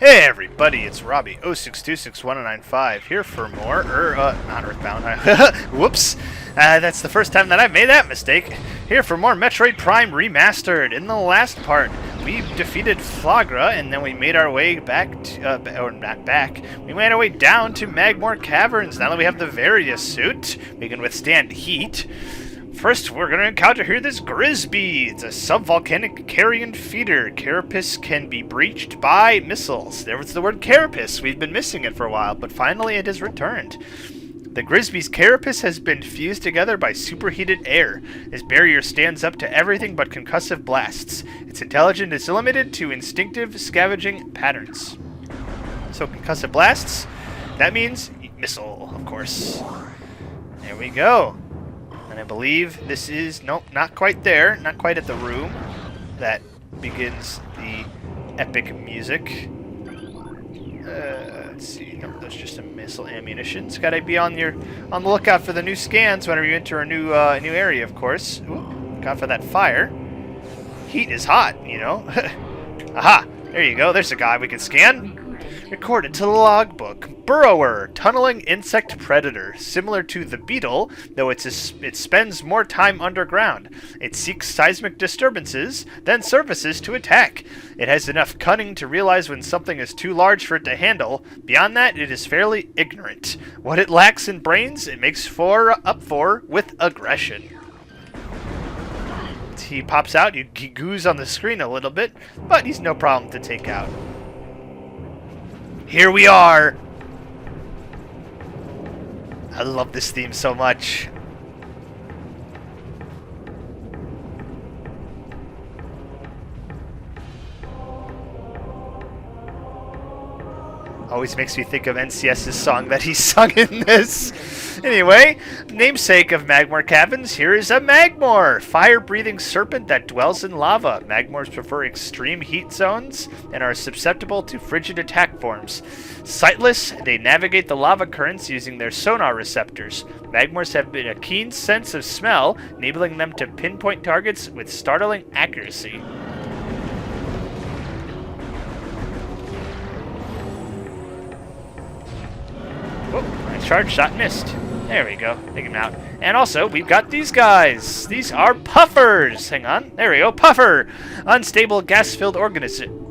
Hey everybody, it's Robbie, 06261095, here for more, not Earthbound, whoops, that's the first time that I've made that mistake. Here for more Metroid Prime Remastered. In the last part, we defeated Flagra, and then we made our way back to, or not back, we made our way down to Magmoor Caverns. Now that we have the Various suit, we can withstand heat. First, we're going to encounter here this Grisby. It's a subvolcanic carrion feeder. Carapace can be breached by missiles. There was the word carapace. We've been missing it for a while, but finally it has returned. The Grisby's carapace has been fused together by superheated air. This barrier stands up to everything but concussive blasts. Its intelligence is limited to instinctive scavenging patterns. So concussive blasts, that means missile, of course. There we go. And I believe this is, nope, not quite there, not quite at the room that begins the epic music. Let's see, no, that's just some missile ammunition. It's gotta be on the lookout for the new scans whenever you enter a new area, of course. Ooh, look out for that fire. Heat is hot, you know. Aha, there you go, there's a guy we can scan. Recorded to the logbook. Burrower, tunneling insect predator. Similar to the beetle, though it spends more time underground. It seeks seismic disturbances, then surfaces to attack. It has enough cunning to realize when something is too large for it to handle. Beyond that, it is fairly ignorant. What it lacks in brains, it makes up for with aggression. He pops out, he goos on the screen a little bit, but he's no problem to take out. Here we are! I love this theme so much. Always makes me think of NCS's song that he sung in this. Anyway, namesake of Magmoor Caverns, here is a Magmoor, fire-breathing serpent that dwells in lava. Magmoors prefer extreme heat zones and are susceptible to frigid attack forms. Sightless, they navigate the lava currents using their sonar receptors. Magmoors have a keen sense of smell, enabling them to pinpoint targets with startling accuracy. Oh, nice charge shot, missed. There we go. Take him out. And also, we've got these guys. These are puffers. Hang on. There we go. Puffer. Unstable gas-filled organism.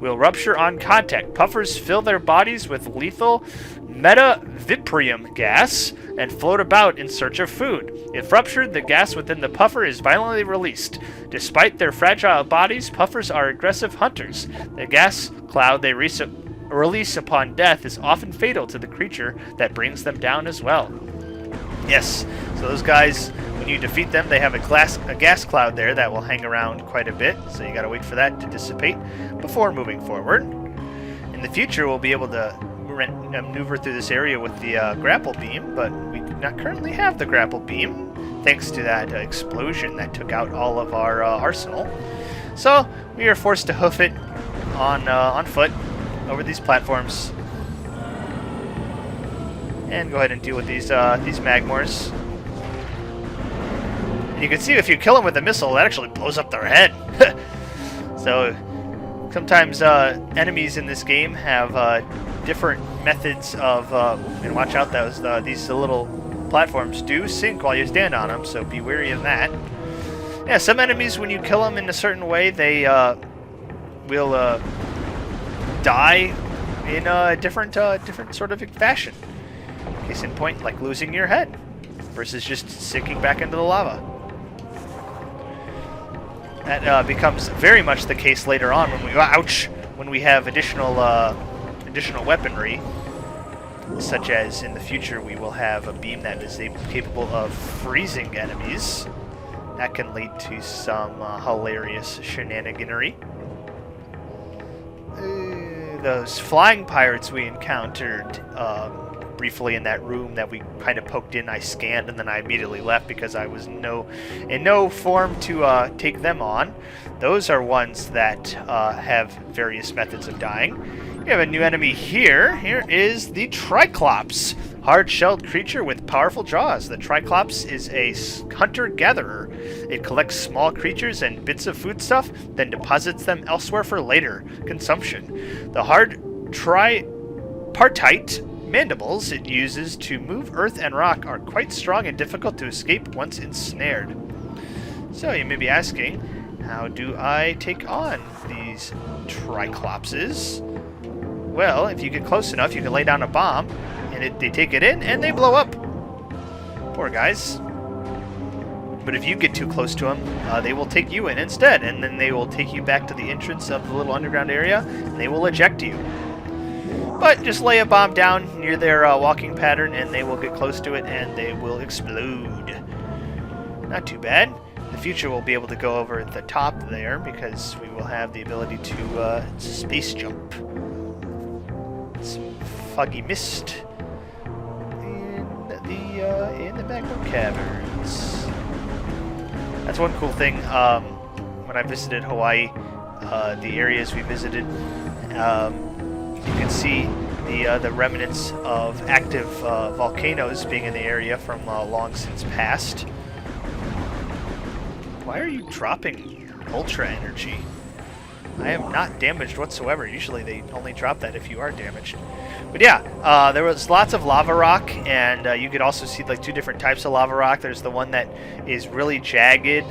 Will rupture on contact. Puffers fill their bodies with lethal metaviprium gas and float about in search of food. If ruptured, the gas within the puffer is violently released. Despite their fragile bodies, puffers are aggressive hunters. The gas cloud they release upon death is often fatal to the creature that brings them down as well. Yes, so those guys, when you defeat them, they have a gas cloud there that will hang around quite a bit, so you gotta wait for that to dissipate before moving forward. In the future, we'll be able to maneuver through this area with the grapple beam, but we do not currently have the grapple beam, thanks to that explosion that took out all of our arsenal. So, we are forced to hoof it on foot over these platforms, and go ahead and deal with these Magmoors. And you can see if you kill them with a missile, that actually blows up their head. So sometimes enemies in this game have different methods of, and watch out, these little platforms do sink while you stand on them, so be wary of that. Yeah, some enemies, when you kill them in a certain way, they will die in a different sort of fashion. Case in point, like losing your head versus just sinking back into the lava. That becomes very much the case later on when we have additional weaponry, such as in the future we will have a beam that is capable of freezing enemies. That can lead to some hilarious shenaniganery. Those flying pirates we encountered briefly in that room that we kind of poked in, I scanned and then I immediately left because I was in no form to take them on. Those are ones that have various methods of dying. We have a new enemy here. Here is the Triclops. Hard-shelled creature with powerful jaws. The Triclops is a hunter-gatherer. It collects small creatures and bits of foodstuff, then deposits them elsewhere for later consumption. The hard tripartite mandibles it uses to move earth and rock are quite strong and difficult to escape once ensnared. So you may be asking, how do I take on these Triclopses? Well, if you get close enough, you can lay down a bomb, and they take it in, and they blow up. Poor guys. But if you get too close to them, they will take you in instead, and then they will take you back to the entrance of the little underground area, and they will eject you. But just lay a bomb down near their walking pattern, and they will get close to it, and they will explode. Not too bad. In the future, we'll be able to go over the top there, because we will have the ability to space jump. Some foggy mist in the Magmoor Caverns. That's one cool thing. When I visited Hawaii, the areas we visited, you can see the remnants of active volcanoes being in the area from long since past. Why are you dropping ultra energy? I am not damaged whatsoever. Usually they only drop that if you are damaged. But yeah, there was lots of lava rock, and you could also see like two different types of lava rock. There's the one that is really jagged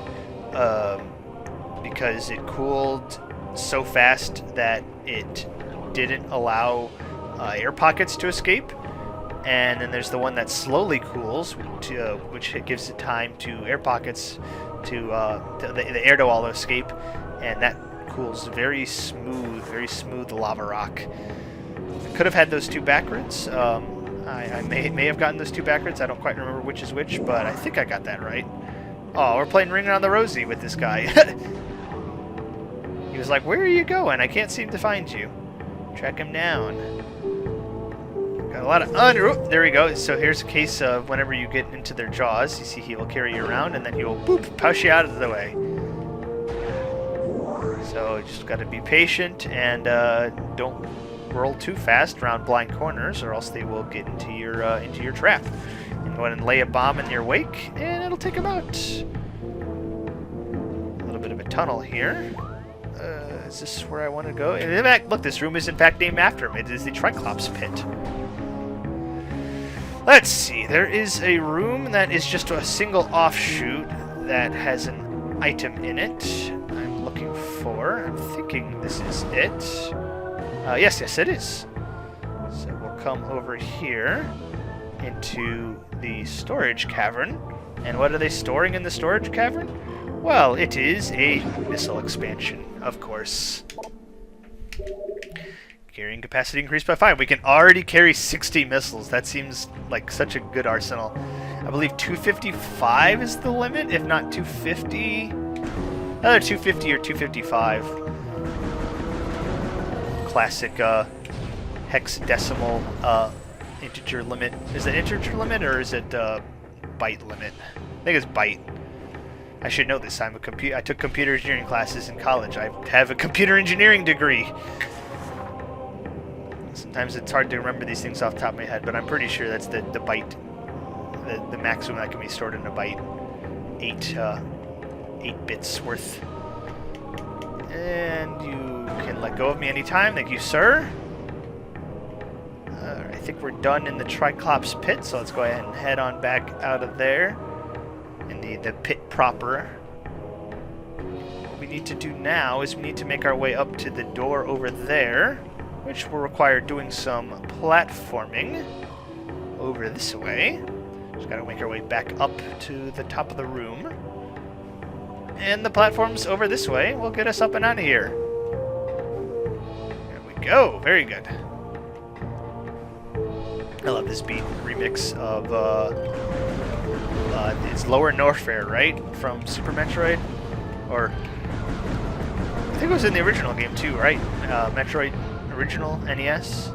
because it cooled so fast that it didn't allow air pockets to escape. And then there's the one that slowly cools, which gives it time to air pockets to the air to all escape, and that cools very smooth lava rock. I could have had those two backwards. I may have gotten those two backwards. I don't quite remember which is which, but I think I got that right. Oh, we're playing Ring Around the Rosie with this guy. He was like, "Where are you going? I can't seem to find you." Track him down. Got a lot of there we go. So here's a case of whenever you get into their jaws, you see he will carry you around, and then he will boop, push you out of the way. So you just got to be patient and don't roll too fast around blind corners, or else they will get into your trap. And go ahead and lay a bomb in your wake, and it'll take them out. A little bit of a tunnel here. Is this where I want to go? In fact, look, this room is in fact named after him. It is the Triclops pit. Let's see. There is a room that is just a single offshoot that has an item in it. I'm looking for. I'm thinking this is it. Yes, it is. So we'll come over here into the storage cavern. And what are they storing in the storage cavern? Well, it is a missile expansion, of course. Carrying capacity increased by 5. We can already carry 60 missiles. That seems like such a good arsenal. I believe 255 is the limit, if not 250. Either 250 or 255. Classic hexadecimal integer limit. Is it integer limit or is it byte limit? I think it's byte. I should know this. I took computer engineering classes in college. I have a computer engineering degree. Sometimes it's hard to remember these things off the top of my head, but I'm pretty sure that's the byte, the maximum that can be stored in a byte. 8 bits worth. And you can let go of me anytime. Thank you, sir. I think we're done in the Triclops pit, so let's go ahead and head on back out of there. In the pit proper. What we need to do now is we need to make our way up to the door over there, which will require doing some platforming over this way. Just gotta make our way back up to the top of the room. And the platforms over this way will get us up and out of here. There we go. Very good. I love this beat remix of it's Lower Norfair, right? From Super Metroid? Or I think it was in the original game too, right? Metroid original NES.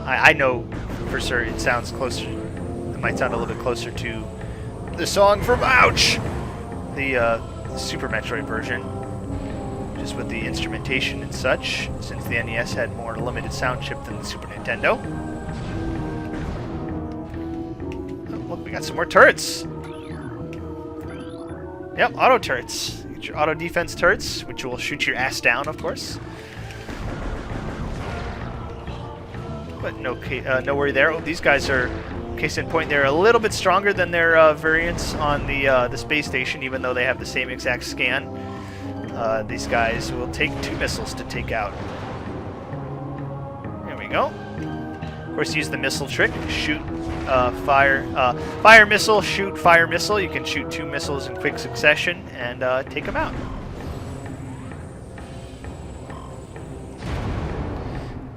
I know for sure it sounds closer. It might sound a little bit closer to the song from Ouch! The Super Metroid version. Just with the instrumentation and such, since the NES had more limited sound chip than the Super Nintendo. we got some more turrets. Yep, auto turrets. Get your auto defense turrets, which will shoot your ass down, of course. But no worry there. Oh, these guys are, case in point, they're a little bit stronger than their variants on the space station, even though they have the same exact scan. These guys will take 2 missiles to take out. There we go. Of course, use the missile trick. Shoot, fire missile, shoot, fire missile. You can shoot 2 missiles in quick succession and take them out.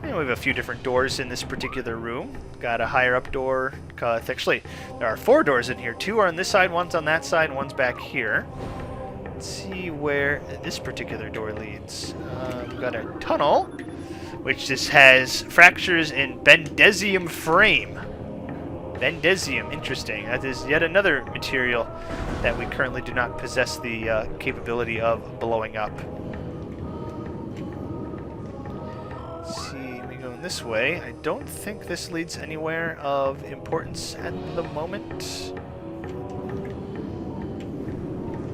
And we have a few different doors in this particular room. Got a higher up door. Actually, there are 4 doors in here. 2 are on this side, 1's on that side, and 1's back here. Let's see where this particular door leads. We've got a tunnel, which just has fractures in bendesium frame. Bendesium, interesting. That is yet another material that we currently do not possess the capability of blowing up. Let's see. This way. I don't think this leads anywhere of importance at the moment.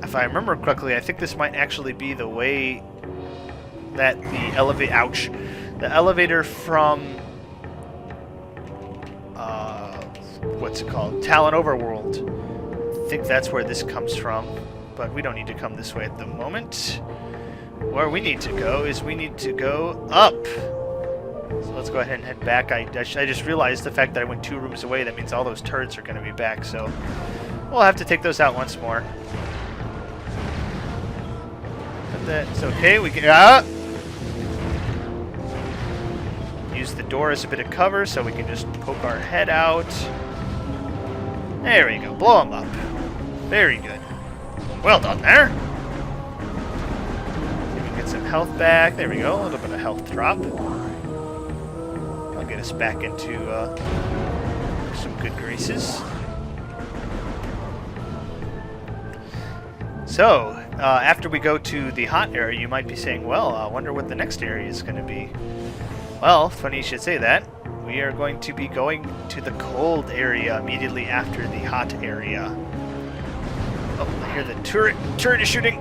If I remember correctly, I think this might actually be the way that the elevator from what's it called? Talon Overworld. I think that's where this comes from, but we don't need to come this way at the moment. Where we need to go is we need to go up. So let's go ahead and head back. I just realized the fact that I went 2 rooms away, that means all those turrets are going to be back, so we'll have to take those out once more. But that's okay. We can use the door as a bit of cover so we can just poke our head out. There we go. Blow them up. Very good. Well done there. See if we can get some health back. There we go. A little bit of health drop. Get us back into some good graces. So, after we go to the hot area, you might be saying, well, I wonder what the next area is going to be. Well, funny you should say that. We are going to be going to the cold area immediately after the hot area. Oh, I hear the turret. Turret is shooting.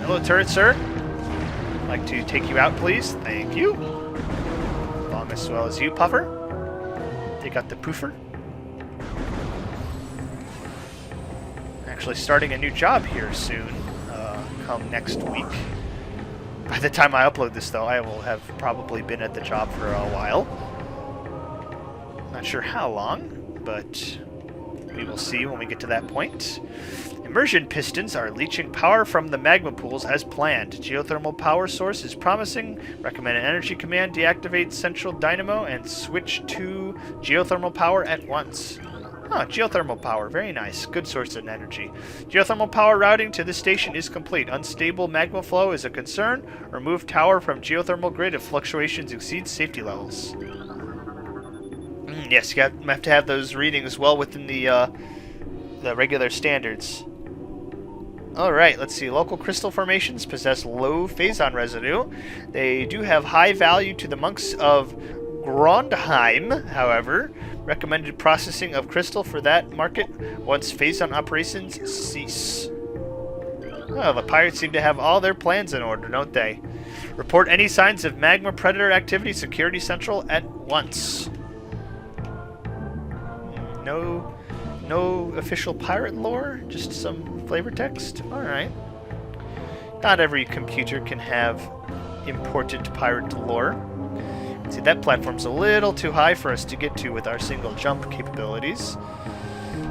Hello, turret, sir. I'd like to take you out, please. Thank you. As well as you, Puffer. Take out the Poofer. Actually starting a new job here soon, come next week. By the time I upload this, though, I will have probably been at the job for a while. Not sure how long, but we will see when we get to that point. Immersion pistons are leaching power from the magma pools as planned. Geothermal power source is promising. Recommended energy command: deactivate central dynamo and switch to geothermal power at once. Geothermal power. Very nice. Good source of energy. Geothermal power routing to this station is complete. Unstable magma flow is a concern. Remove tower from geothermal grid if fluctuations exceed safety levels. Yes, you have to have those readings well within the regular standards. Alright, let's see. Local crystal formations possess low phazon residue. They do have high value to the monks of Grondheim, however. Recommended processing of crystal for that market once phazon operations cease. Well, the pirates seem to have all their plans in order, don't they? Report any signs of magma predator activity, Security Central, at once. No official pirate lore, just some flavor text. Alright. Not every computer can have important pirate lore. See, that platform's a little too high for us to get to with our single jump capabilities.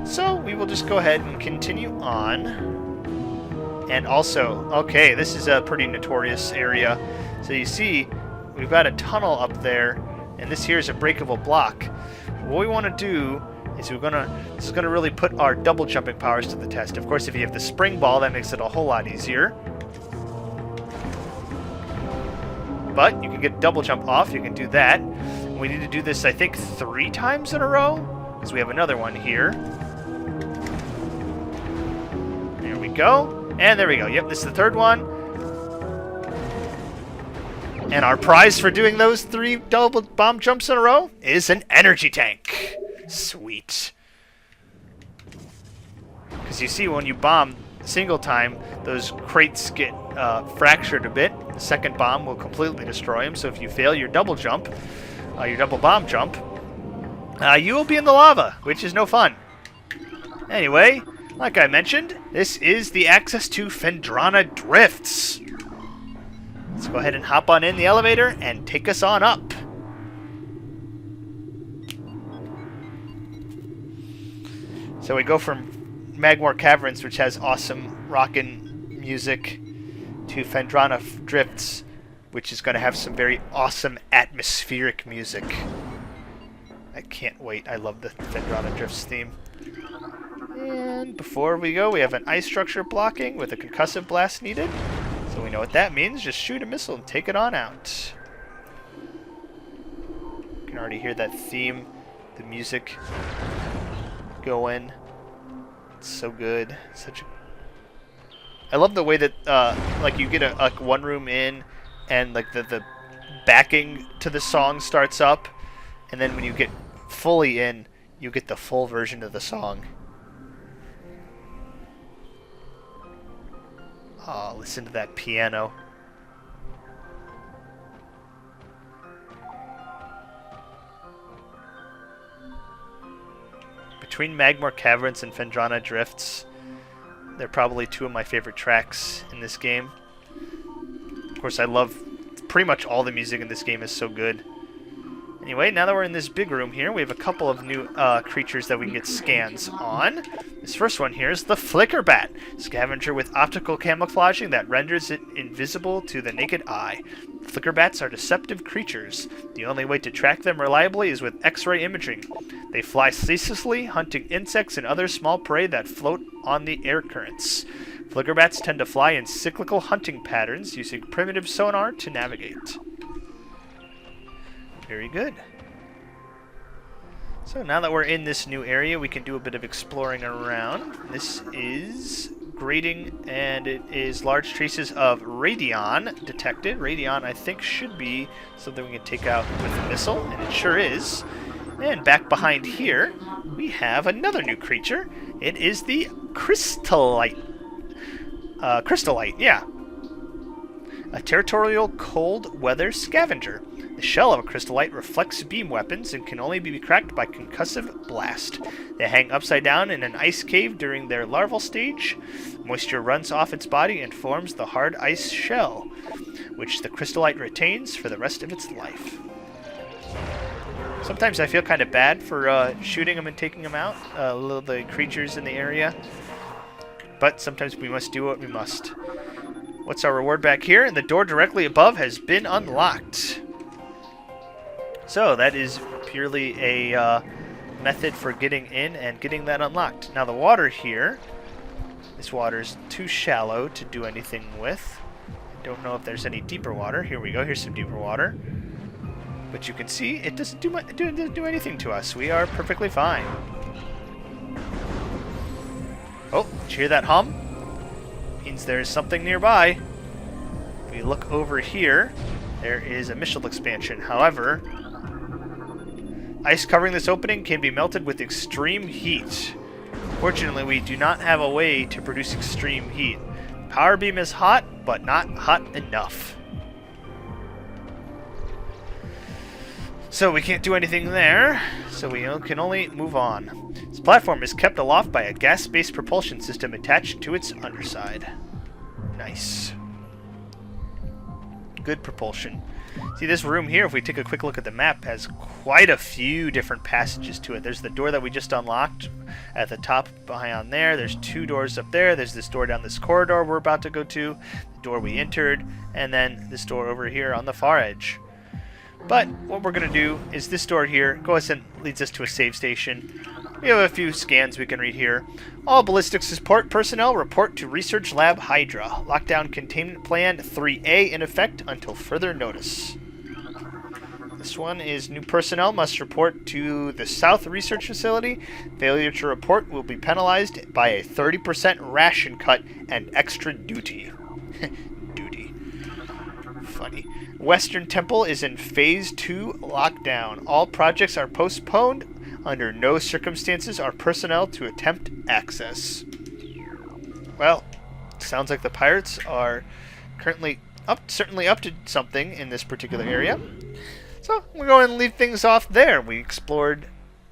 So we will just go ahead and continue on. And also, okay, this is a pretty notorious area. So you see, we've got a tunnel up there, and this here is a breakable block. What we want to do is this is gonna really put our double jumping powers to the test. Of course, if you have the spring ball, that makes it a whole lot easier. But you can get double jump off. You can do that. We need to do this, I think, 3 times in a row, because we have another one here. There we go, and there we go. Yep, this is the 3rd one. And our prize for doing those 3 double bomb jumps in a row is an energy tank. Sweet. Because you see when you bomb a single time, those crates get fractured a bit. The second bomb will completely destroy them. So if you fail your double jump, your double bomb jump, you will be in the lava, which is no fun. Anyway, like I mentioned, this is the access to Phendrana Drifts. Let's go ahead and hop on in the elevator and take us on up. So we go from Magmoor Caverns, which has awesome rockin' music, to Phendrana Drifts, which is going to have some very awesome atmospheric music. I can't wait. I love the Phendrana Drifts theme. And before we go, we have an ice structure blocking with a concussive blast needed. So we know what that means. Just shoot a missile and take it on out. You can already hear that theme, the music going. It's so good. I love the way that like you get a one room in, and like the backing to the song starts up, and then when you get fully in, you get the full version of the song. Oh, listen to that piano. Between Magmoor Caverns and Phendrana Drifts, they're probably two of my favorite tracks in this game. Of course, I love pretty much all the music in this game is so good. Anyway, now that we're in this big room here, we have a couple of new creatures that we can get scans on. This first one here is the Flicker Bat, scavenger with optical camouflaging that renders it invisible to the naked eye. Flicker Bats are deceptive creatures. The only way to track them reliably is with X-ray imaging. They fly ceaselessly, hunting insects and other small prey that float on the air currents. Flicker Bats tend to fly in cyclical hunting patterns, using primitive sonar to navigate. Very good. So now that we're in this new area, we can do a bit of exploring around. This is grading, and it is large traces of radion detected. Radion, I think, should be something we can take out with a missile, and it sure is. And back behind here, we have another new creature. It is the Crystallite. Crystallite, yeah. A territorial cold weather scavenger. The shell of a crystallite reflects beam weapons and can only be cracked by concussive blast. They hang upside down in an ice cave during their larval stage. Moisture runs off its body and forms the hard ice shell, which the crystallite retains for the rest of its life. Sometimes I feel kind of bad for shooting them and taking them out, the creatures in the area. But sometimes we must do what we must. What's our reward back here? And the door directly above has been unlocked. So that is purely a method for getting in and getting that unlocked. Now the water here, this water is too shallow to do anything with. I don't know if there's any deeper water. Here we go. Here's some deeper water. But you can see it doesn't do anything to us. We are perfectly fine. Oh, did you hear that hum? Means there's something nearby. If we look over here, there is a missile expansion. However, ice covering this opening can be melted with extreme heat. Fortunately, we do not have a way to produce extreme heat. Power beam is hot, but not hot enough. So we can't do anything there, so we can only move on. This platform is kept aloft by a gas-based propulsion system attached to its underside. Nice. Good propulsion. See, this room here, if we take a quick look at the map, has quite a few different passages to it. There's the door that we just unlocked at the top behind there. There's two doors up there. There's this door down this corridor we're about to go to, the door we entered, and then this door over here on the far edge. But what we're going to do is this door here goes and leads us to a save station. We have a few scans we can read here. All ballistics support personnel report to Research Lab Hydra. Lockdown Containment Plan 3A in effect until further notice. This one is new personnel must report to the South Research Facility. Failure to report will be penalized by a 30% ration cut and extra duty. Duty. Funny. Western Temple is in Phase 2 lockdown. All projects are postponed. Under no circumstances are personnel to attempt access. Well, sounds like the pirates are currently certainly up to something in this particular area. So we're going to leave things off there. We explored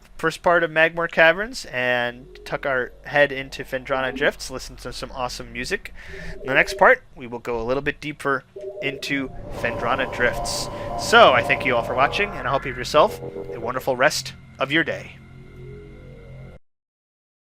the first part of Magmoor Caverns and tuck our head into Phendrana Drifts, listen to some awesome music. In the next part, we will go a little bit deeper into Phendrana Drifts. So I thank you all for watching, and I hope you have yourself a wonderful rest of your day.